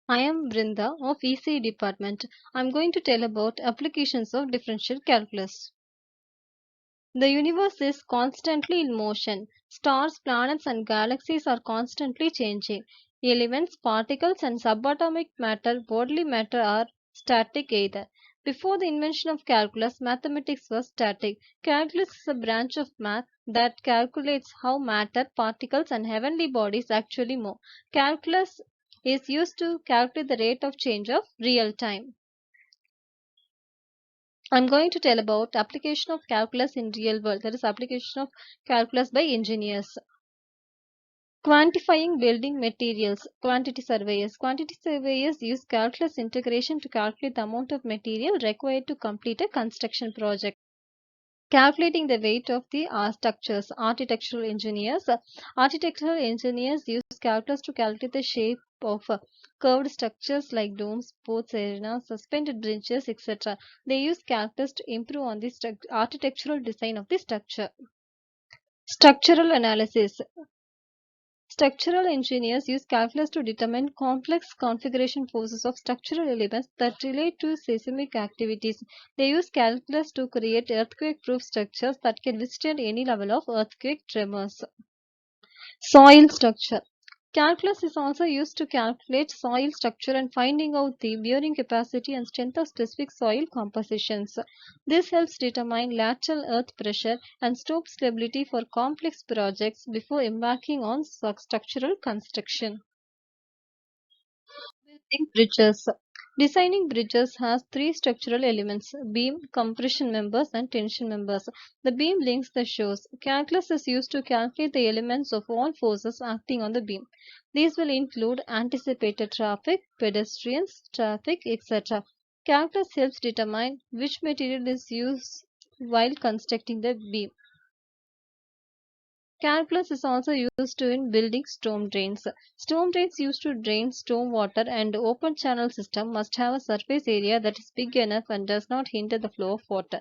I am Brinda of ECE department. I am going to tell about applications of differential calculus. The universe is constantly in motion. Stars, planets, and galaxies are constantly changing. Elements, particles, and subatomic matter, bodily matter are static either. Before the invention of calculus, mathematics was static. Calculus is a branch of math that calculates how matter, particles, and heavenly bodies actually move. Calculus is used to calculate the rate of change of real time. I'm going to tell about application of calculus in real world. That is application of calculus by engineers. Quantifying building materials. Quantity surveyors. Quantity surveyors use calculus integration to calculate the amount of material required to complete a construction project. Calculating the weight of the structures. Architectural engineers use calculus to calculate the shape of curved structures like domes, ports, arenas, suspended bridges, etc. They use calculus to improve on the architectural design of the structure. Structural analysis. Structural engineers use calculus to determine complex configuration forces of structural elements that relate to seismic activities. They use calculus to create earthquake-proof structures that can withstand any level of earthquake tremors. Soil structure. Calculus is also used to calculate soil structure and finding out the bearing capacity and strength of specific soil compositions. This helps determine lateral earth pressure and slope stability for complex projects before embarking on structural construction. Building bridges. Designing bridges has three structural elements: beam, compression members, and tension members. The beam links the shores. Calculus is used to calculate the elements of all forces acting on the beam. These will include anticipated traffic, pedestrians, traffic, etc. Calculus helps determine which material is used while constructing the beam. Calculus is also used in building storm drains. Storm drains used to drain storm water, and open channel system must have a surface area that is big enough and does not hinder the flow of water.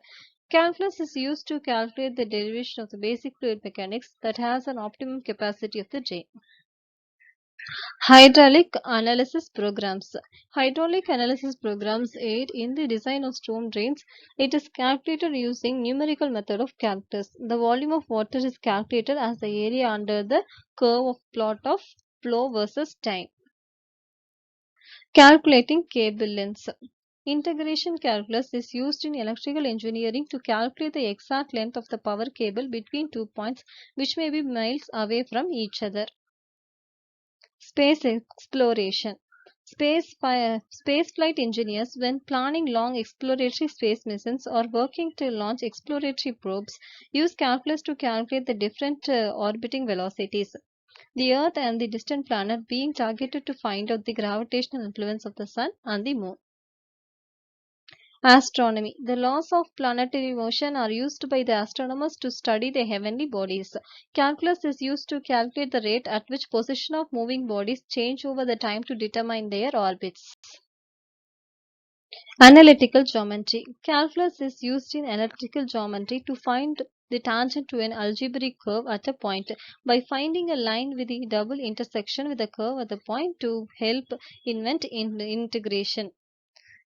Calculus is used to calculate the derivation of the basic fluid mechanics that has an optimum capacity of the drain. Hydraulic analysis programs. Hydraulic analysis programs aid in the design of storm drains. It is calculated using numerical method of calculus. The volume of water is calculated as the area under the curve of plot of flow versus time. Calculating cable lengths. Integration calculus is used in electrical engineering to calculate the exact length of the power cable between two points which may be miles away from each other. Space exploration. Spaceflight engineers, when planning long exploratory space missions or working to launch exploratory probes, use calculus to calculate the different orbiting velocities. The Earth and the distant planet being targeted to find out the gravitational influence of the Sun and the Moon. Astronomy. The laws of planetary motion are used by the astronomers to study the heavenly bodies. Calculus is used to calculate the rate at which position of moving bodies change over the time to determine their orbits. Analytical geometry. Calculus is used in analytical geometry to find the tangent to an algebraic curve at a point by finding a line with the double intersection with the curve at the point to help invent integration.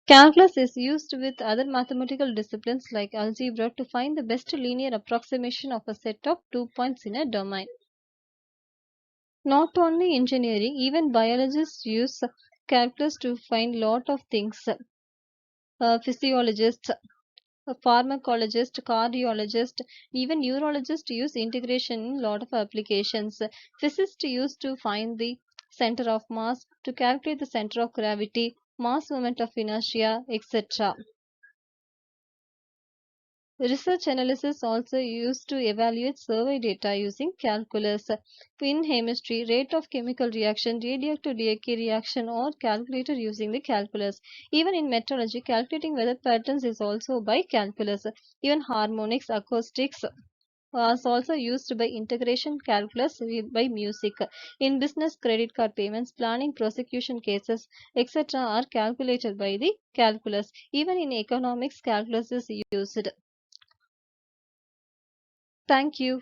Calculus is used with other mathematical disciplines like algebra to find the best linear approximation of a set of 2 points in a domain. Not only engineering, even biologists use calculus to find lot of things. Physiologists, pharmacologists, cardiologists, even neurologists use integration in lot of applications. Physicists use to find the center of mass, to calculate the center of gravity, mass moment of inertia, etc. Research analysis also used to evaluate survey data using calculus. In chemistry, rate of chemical reaction, radioactive decay reaction, or calculated using the calculus. Even in meteorology, calculating weather patterns is also by calculus. Even harmonics, acoustics was also used by integration calculus by music. In business, credit card payments, planning prosecution cases, etc. are calculated by the calculus. Even in economics, calculus is used. Thank you.